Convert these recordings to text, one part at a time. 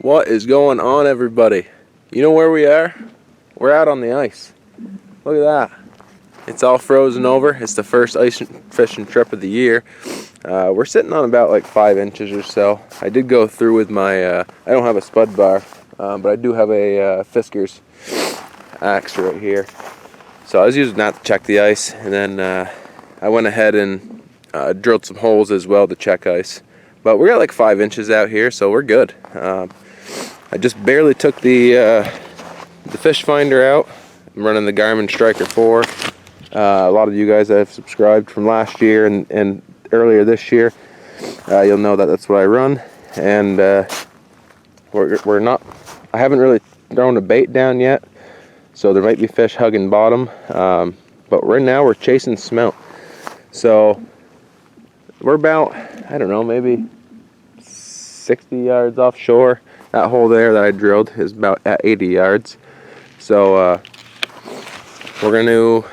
What is going on, everybody? You know where we are? We're out on the ice. Look at that. It's all frozen over. It's the first ice fishing trip of the year. We're sitting on about like 5 inches or so. I did go through with my, I don't have a spud bar, but I do have a Fisker's axe right here. So I was using that to check the ice, and then I went ahead and drilled some holes as well to check ice. But we're at like 5 inches out here, so we're good. I just barely took the fish finder out. I'm running the Garmin Striker 4. A lot of you guys that have subscribed from last year and earlier this year, you'll know that that's what I run. And we're not. I haven't really thrown a bait down yet, so there might be fish hugging bottom. But right now we're chasing smelt. So we're about, I don't know, maybe 60 yards offshore. That hole there that I drilled is about at 80 yards. So we're going to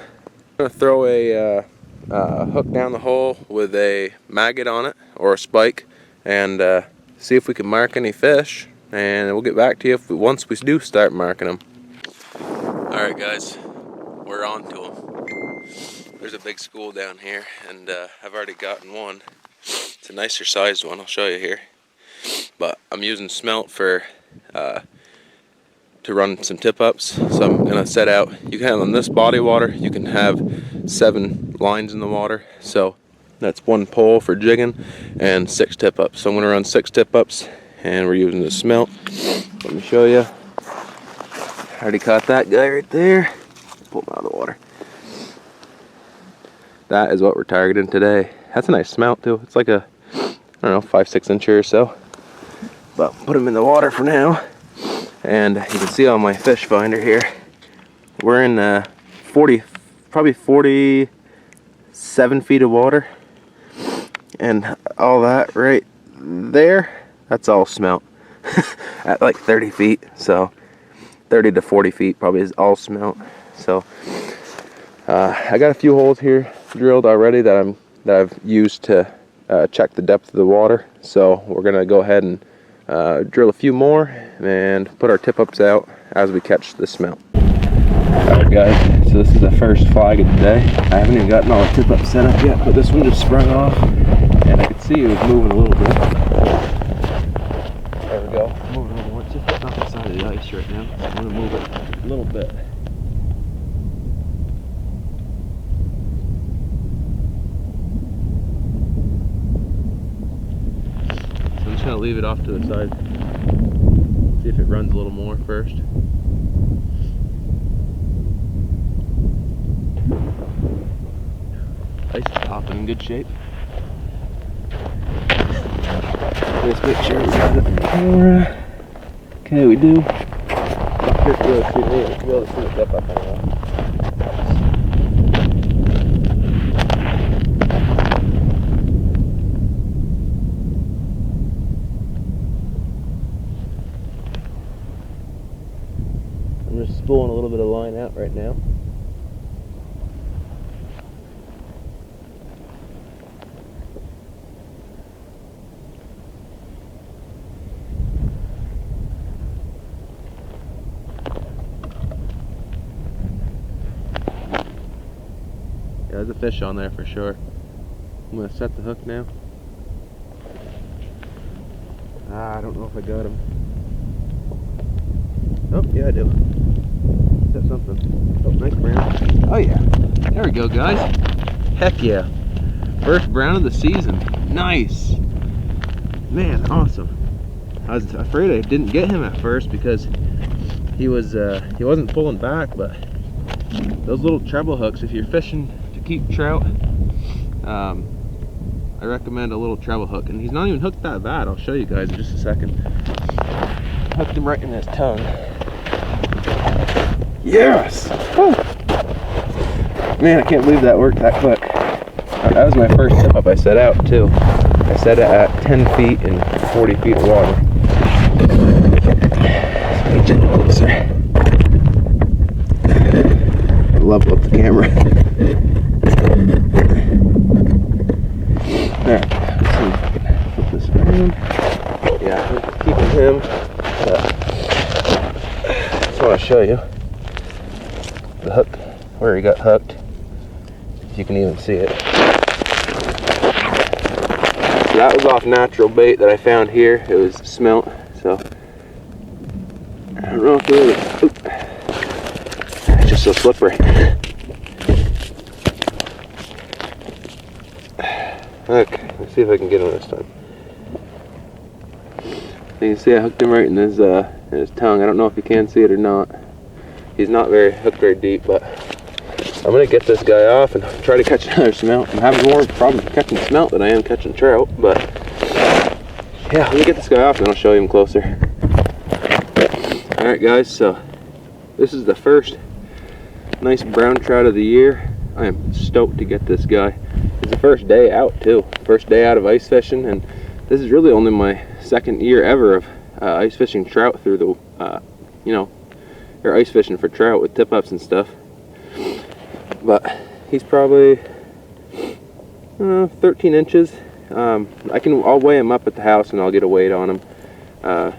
throw a hook down the hole with a maggot on it or a spike, and see if we can mark any fish. And we'll get back to you once we do start marking them. All right, guys, we're on to them. There's a big school down here, and I've already gotten one. It's a nicer sized one. I'll show you here. But I'm using smelt for to run some tip ups. So I'm gonna set out. You can have on this body water. You can have 7 lines in the water. So that's 1 pole for jigging and 6 tip ups. So I'm gonna run 6 tip ups, and we're using the smelt. Let me show you. I already caught that guy right there. Pull him out of the water. That is what we're targeting today. That's a nice smelt too. It's like a, I don't know, 5-6 incher or so. But put him in the water for now. And you can see on my fish finder here, we're in probably 47 feet of water. And all that right there, that's all smelt. At like 30 feet. So 30 to 40 feet probably is all smelt. So I got a few holes here drilled already that I've used to check the depth of the water. So we're gonna go ahead and drill a few more and put our tip ups out as we catch the smelt. Alright guys, so this is the first flag of the day. I haven't even gotten all the tip ups set up yet, but this one just sprung off, and I could see it was moving a little bit. There we go, moving a little more. It's just hitting off the side of the ice right now, so I'm gonna move it a little bit. I'm just going to leave it off to the side, see if it runs a little more first. Ice is popping in good shape. Let's make sure we got it in the camera. Okay, we do. Not sure if you'll be able to see the depth up anyway. I'm just spooling a little bit of line out right now. Yeah, there's a fish on there for sure. I'm going to set the hook now. I don't know if I got him. Oh, yeah, I do. Is that something? Oh, nice brown. Oh, yeah. There we go, guys. Heck yeah. First brown of the season. Nice. Man, awesome. I was afraid I didn't get him at first because he wasn't pulling back, but those little treble hooks, if you're fishing to keep trout, I recommend a little treble hook. And he's not even hooked that bad. I'll show you guys in just a second. Hooked him right in his tongue. Yes! Woo. Man, I can't believe that worked that quick. That was my first tip up I set out too. I set it at 10 feet and 40 feet of water. Let me get a little closer. Level up the camera. Alright, let's see if I can flip this around. Yeah, keeping him Just want to show you the hook, where he got hooked. If you can even see it. So that was off natural bait that I found here. It was smelt, so I don't know if it really, it's just so slippery. Okay, let's see if I can get him this time. You can see I hooked him right in his tongue. I don't know if you can see it or not. He's not hooked very deep, but I'm gonna get this guy off and try to catch another smelt. I'm having more problems catching smelt than I am catching trout, but yeah, let me get this guy off and I'll show you him closer. Alright guys, so this is the first nice brown trout of the year. I am stoked to get this guy. It's the first day out too. First day out of ice fishing, and this is really only my second year ever of ice fishing trout through the, or ice fishing for trout with tip-ups and stuff. But he's probably 13 inches. I'll weigh him up at the house and I'll get a weight on him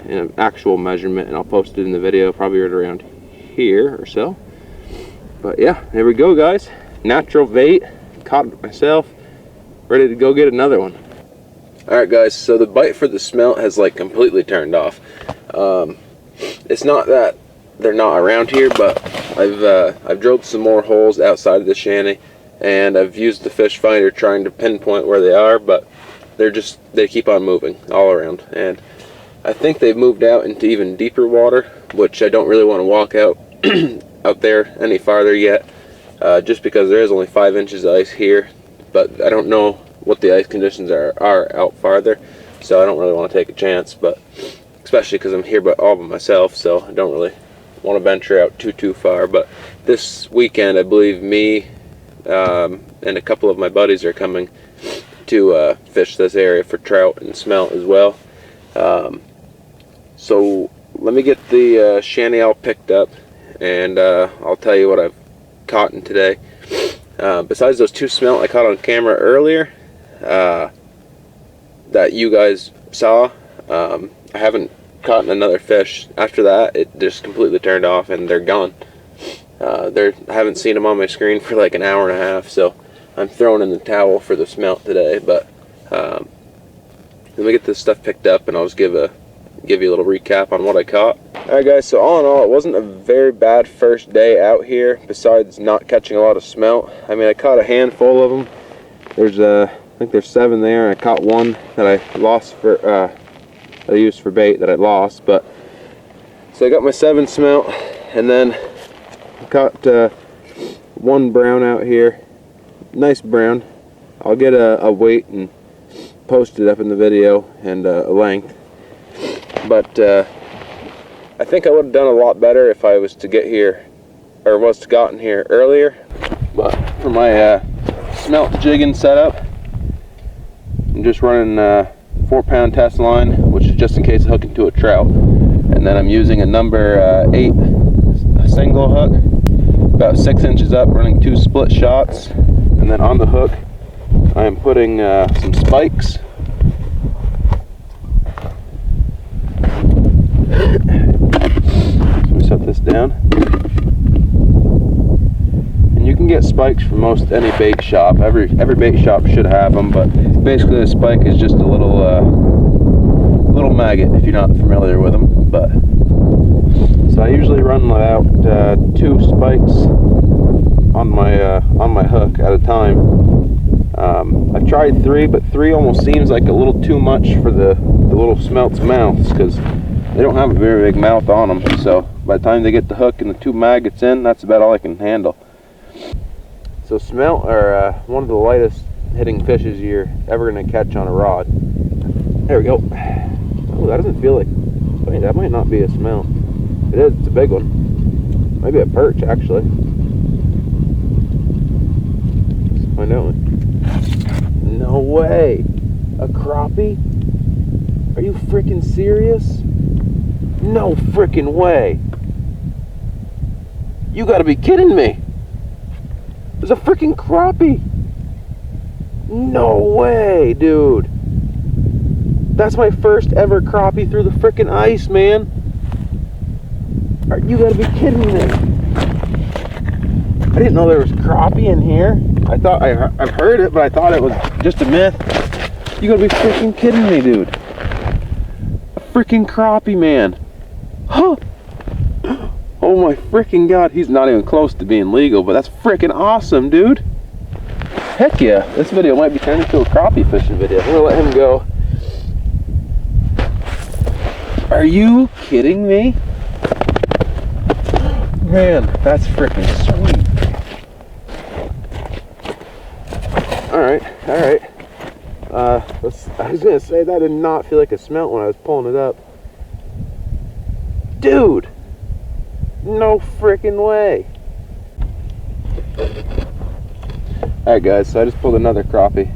in an actual measurement, and I'll post it in the video, probably right around here or so. But yeah, there we go guys. Natural bait, caught it myself, ready to go get another one. Alright guys, so the bite for the smelt has like completely turned off. It's not that they're not around here, but I've drilled some more holes outside of the shanty, and I've used the fish finder trying to pinpoint where they are, but they keep on moving all around, and I think they've moved out into even deeper water, which I don't really want to walk out out there any farther yet, just because there is only 5 inches of ice here, but I don't know what the ice conditions are out farther, so I don't really want to take a chance, but especially because I'm here all by myself, so I don't really want to venture out too far. But this weekend I believe me and a couple of my buddies are coming to fish this area for trout and smelt as well. So let me get the shanty all picked up, and I'll tell you what I've caught in today. Besides those 2 smelt I caught on camera earlier that you guys saw, I haven't caught another fish. After that, it just completely turned off and they're gone. I haven't seen them on my screen for like an hour and a half, so I'm throwing in the towel for the smelt today. But let me get this stuff picked up and I'll just give you a little recap on what I caught. Alright guys, so all in all, it wasn't a very bad first day out here, besides not catching a lot of smelt. I mean, I caught a handful of them. There's I think there's 7 there, and I caught one that I lost for I used for bait that I lost. But so I got my 7 smelt, and then I caught 1 brown out here, nice brown. I'll get a weight and post it up in the video, and a length. But I think I would have done a lot better if I was to get here, or was to gotten here earlier. But for my smelt jigging setup, I'm just running 4-pound test line, which is just in case I hook into a trout, and then I'm using a number 8 single hook, about 6 inches up, running 2 split shots, and then on the hook I am putting some spikes. So we set this down, and you can get spikes from most any bait shop. Every bait shop should have them, but basically a spike is just a little maggot if you're not familiar with them. But so I usually run about 2 spikes on my hook at a time. I've tried 3, but 3 almost seems like a little too much for the little smelt's mouths, because they don't have a very big mouth on them. So by the time they get the hook and the 2 maggots in, that's about all I can handle. So smelt are one of the lightest hitting fishes you're ever going to catch on a rod. There we go. Oh, that doesn't feel like, wait, that might not be a smelt. It is, it's a big one. Maybe a perch, actually. Let's find out. No way! A crappie? Are you freaking serious? No freaking way! You gotta be kidding me! There's a freaking crappie! No way, dude! That's my first ever crappie through the freaking ice, man! You gotta be kidding me. I didn't know there was crappie in here. I thought I've heard it, but I thought it was just a myth. You gotta be freaking kidding me, dude. A freaking crappie, man. Huh. Oh my freaking god, he's not even close to being legal, but that's freaking awesome, dude. Heck yeah, this video might be turned into a crappie fishing video. I'm gonna let him go. Are you kidding me? Man, that's freaking sweet. Alright. I was gonna say that did not feel like a smelt when I was pulling it up. Dude! No freaking way! Alright guys, so I just pulled another crappie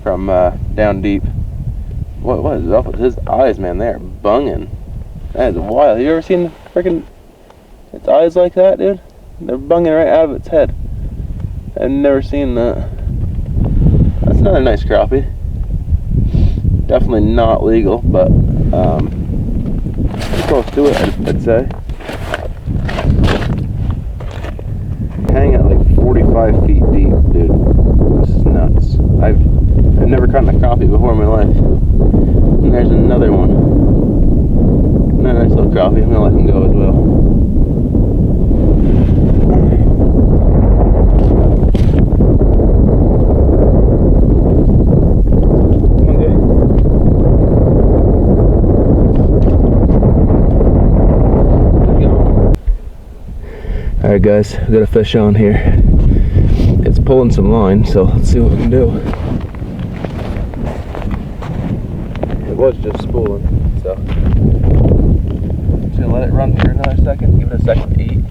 from down deep. What is up with his eyes, man? They are bunging. That is wild. Have you ever seen freaking its eyes like that, dude? They're bunging right out of its head. I've never seen that. That's another nice crappie. Definitely not legal, but close to it, I'd say. Hanging at like 45 feet deep, dude. This is nuts. I've never caught a crappie before in my life. And there's another one. Another nice little crappie. I'm gonna let him go as well. Alright guys, we got a fish on here. It's pulling some line, so let's see what we can do. It was just spooling, so just gonna let it run for another second, give it a second to eat.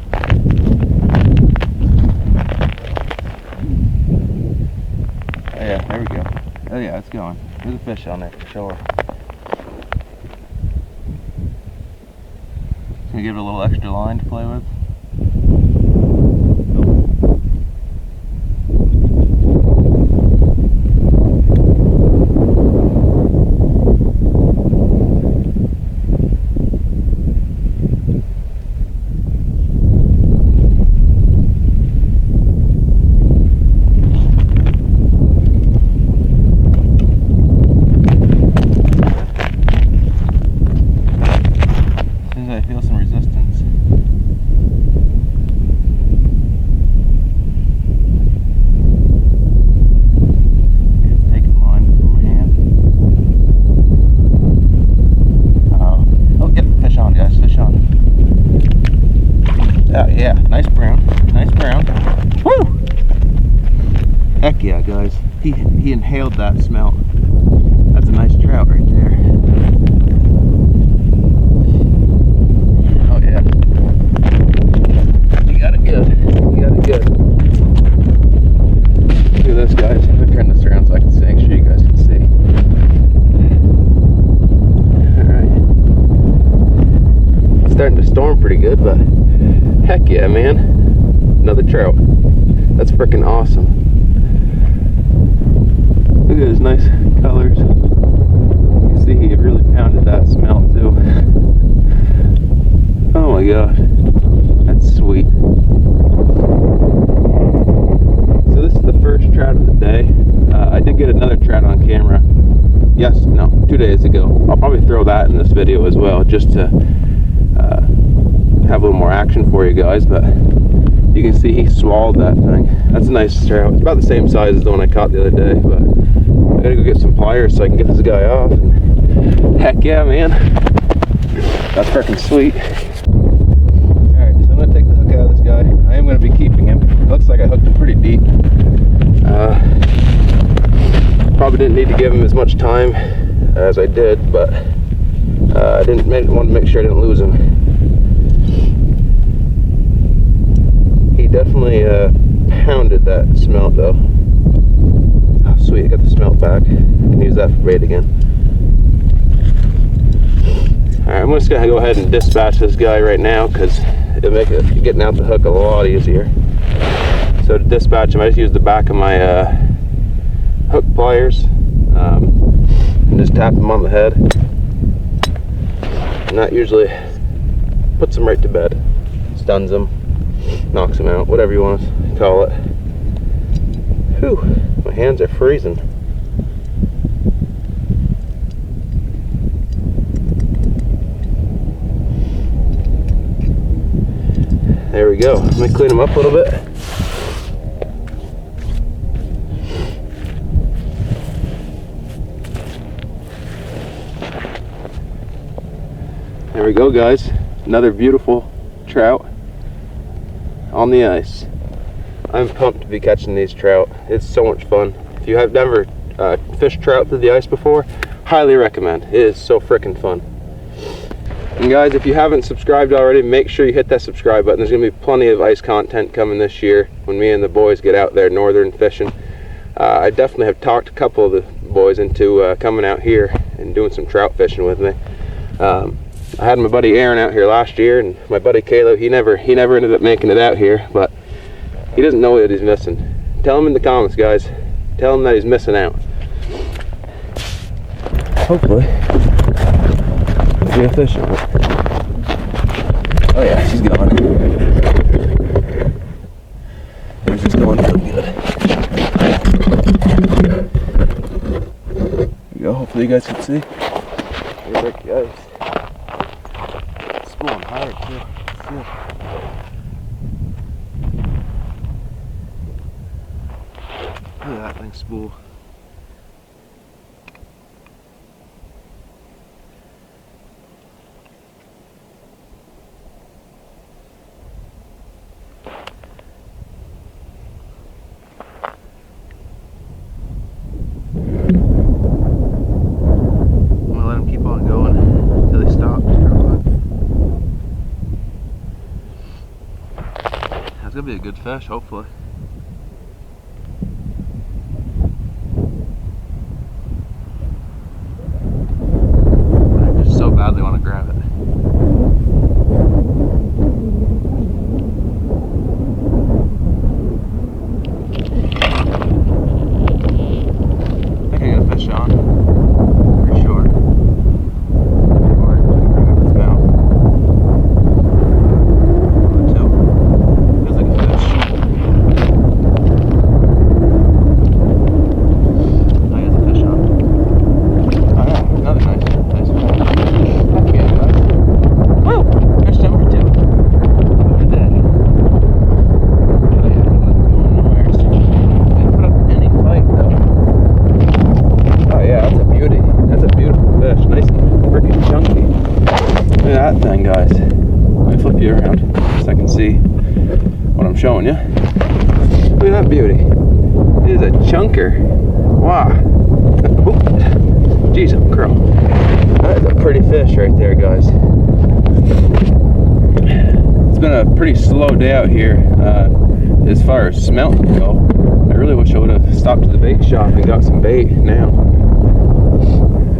Oh yeah, there we go. Oh yeah, it's going. There's a fish on there for sure. Can we give it a little extra line to play with? Yeah, nice brown, nice brown. Woo! Heck yeah, guys. He inhaled that smelt. That's a nice trout right there. Oh yeah. You got it good. You got it good. Look at this, guys. I'm gonna turn this around so I can see, make sure you guys can see. Alright. It's starting to storm pretty good, but heck yeah, man. Another trout. That's freaking awesome. Look at his nice colors. You can see he really pounded that smelt too. Oh my god. That's sweet. So this is the first trout of the day. I did get another trout on camera. 2 days ago. I'll probably throw that in this video as well, just to have a little more action for you guys, but you can see he swallowed that thing. That's a nice trout. It's about the same size as the one I caught the other day, but I gotta go get some pliers so I can get this guy off. And heck yeah, man. That's freaking sweet. Alright, so I'm gonna take the hook out of this guy. I am gonna be keeping him. It looks like I hooked him pretty deep. Probably didn't need to give him as much time as I did, but I want to make sure I didn't lose him. He definitely pounded that smelt though. Oh sweet, I got the smelt back. I can use that for bait again. Alright, I'm just gonna go ahead and dispatch this guy right now because it'll make getting out the hook a lot easier. So to dispatch him, I just use the back of my hook pliers and just tap him on the head. And that usually puts them right to bed, stuns them, knocks them out, whatever you want to call it. Whew, my hands are freezing. There we go. Let me clean them up a little bit. There we go, guys. Another beautiful trout on the ice. I'm pumped to be catching these trout. It's so much fun. If you have never fished trout through the ice before, highly recommend. It is so freaking fun. And guys, if you haven't subscribed already, make sure you hit that subscribe button. There's going to be plenty of ice content coming this year when me and the boys get out there northern fishing. I definitely have talked a couple of the boys into coming out here and doing some trout fishing with me. I had my buddy Aaron out here last year, and my buddy Caleb, he never ended up making it out here, but he doesn't know that he's missing. Tell him in the comments, guys. Tell him that he's missing out. Hopefully there'll be a fish on it. Oh yeah, she's gone. She's just going really good. There we go. Hopefully you guys can see. There it goes. It's blowing hard too. Look at that thing spool. I'm gonna let him keep on going until he stops. That's gonna be a good fish, hopefully. Badly want to grab it. I think I got a fish on. Pretty sure. Or I can bring up his mouth. Two. Feels like a fish. I got the fish on. Oh yeah, another nice fish. That thing, guys. Let me flip you around so I can see what I'm showing you. Look at that beauty. It is a chunker. Wow. Jeez, I'm crow. That is a pretty fish right there, guys. It's been a pretty slow day out here as far as smelt go. I really wish I would have stopped at the bait shop and got some bait now.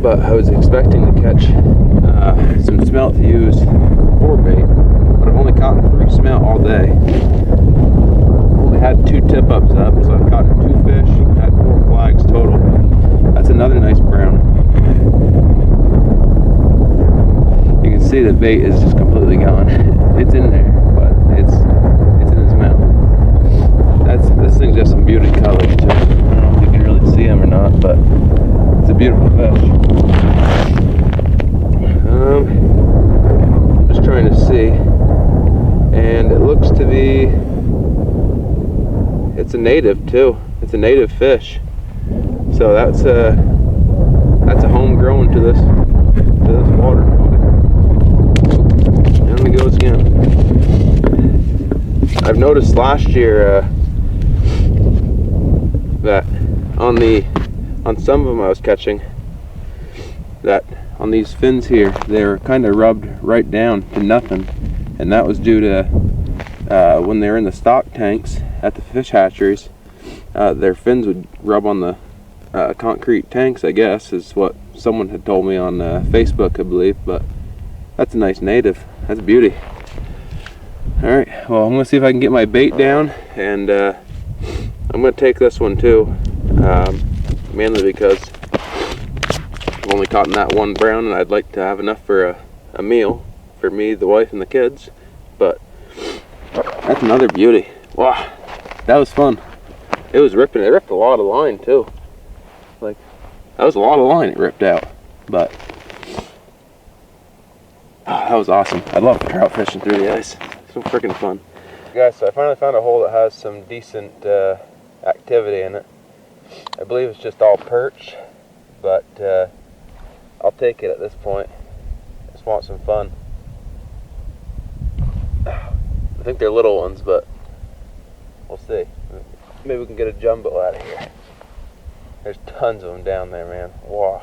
But I was expecting to catch some smelt to use for bait, but I've only caught 3 smelt all day. Only had 2 tip-ups up, so I've caught 2 fish, had 4 flags total. That's another nice brown. You can see the bait is just completely gone. It's in there, but it's in his mouth. This thing's got some beauty colors too. I don't know if you can really see them or not, but it's a beautiful fish. I'm just trying to see, and it looks to be, it's a native too. It's a native fish, so that's a homegrown to this water body. And it goes again. I've noticed last year that on some of them I was catching, that on these fins here, they were kind of rubbed right down to nothing, and that was due to when they were in the stock tanks at the fish hatcheries, their fins would rub on the concrete tanks, I guess, is what someone had told me on Facebook, I believe. But that's a nice native. That's a beauty. Alright, well, I'm going to see if I can get my bait down, and I'm going to take this one too, mainly because I've only caught that one brown, and I'd like to have enough for a meal for me, the wife, and the kids. But that's another beauty. Wow, that was fun. It was ripping. It ripped a lot of line too. Like, that was a lot of line it ripped out. But that was awesome. I love trout fishing through the ice. So freaking fun. Guys, so I finally found a hole that has some decent activity in it. I believe it's just all perch, but I'll take it at this point. Just want some fun. I think they're little ones, but we'll see. Maybe we can get a jumbo out of here. There's tons of them down there, man. Wow.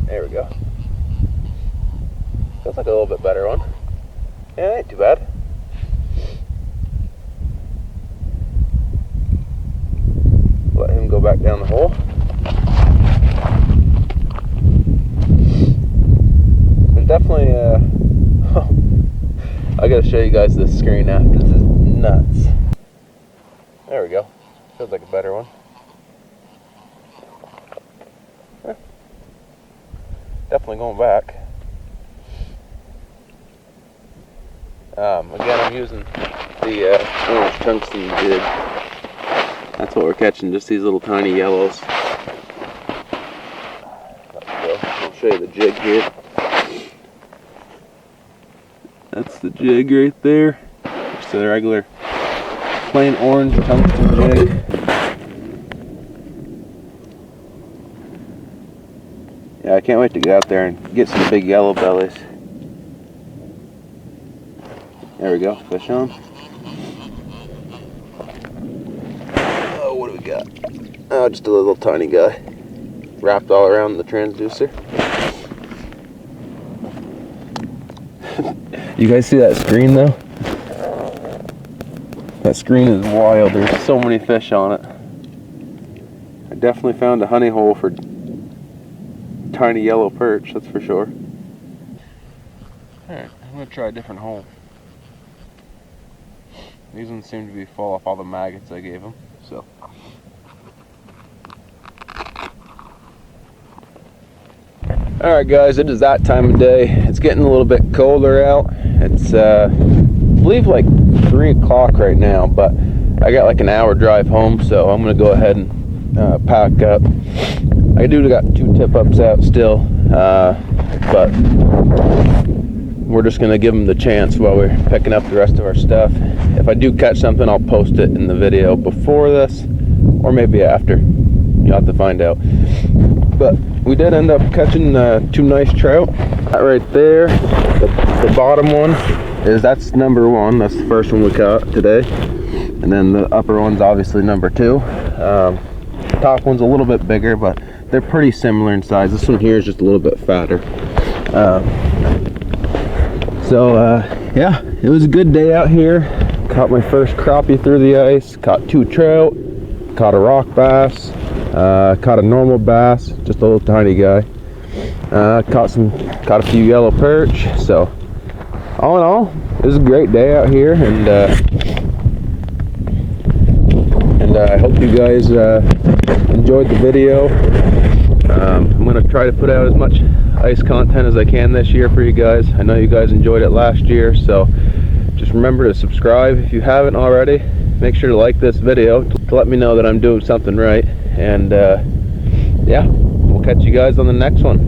There we go. Feels like a little bit better one. Yeah, ain't too bad. Let him go back down the hole. There's definitely I gotta show you guys this screen after. This is nuts. There we go. Feels like a better one. Definitely going back. Again, I'm using the orange tungsten jig. That's what we're catching, just these little tiny yellows. I'll show you the jig here. That's the jig right there. Just a regular plain orange tungsten jig. Yeah, I can't wait to get out there and get some big yellow bellies. There we go, fish on. Oh, what do we got? Oh, just a little tiny guy. Wrapped all around the transducer. You guys see that screen though? That screen is wild. There's so many fish on it. I definitely found a honey hole for tiny yellow perch, that's for sure. Alright, I'm going to try a different hole. These ones seem to be full off all the maggots I gave them, so. Alright guys, it is that time of day. It's getting a little bit colder out. It's I believe like 3 o'clock right now, but I got like an hour drive home, so I'm going to go ahead and pack up. I got 2 tip-ups out still, but we're just going to give them the chance while we're picking up the rest of our stuff. If I do catch something, I'll post it in the video before this, or maybe after. You'll have to find out. But we did end up catching 2 nice trout. That right there, the bottom one, that's number 1. That's the first one we caught today. And then the upper one's obviously number 2. Top one's a little bit bigger, but they're pretty similar in size. This one here is just a little bit fatter. Yeah, it was a good day out here. Caught my first crappie through the ice. Caught 2 trout. Caught a rock bass. Caught a normal bass, just a little tiny guy. Caught a few yellow perch. So all in all, it was a great day out here, and I hope you guys enjoyed the video. I'm going to try to put out as much ice content as I can this year for you guys. I know you guys enjoyed it last year, so just remember to subscribe if you haven't already. Make sure to like this video to let me know that I'm doing something right. And yeah, we'll catch you guys on the next one.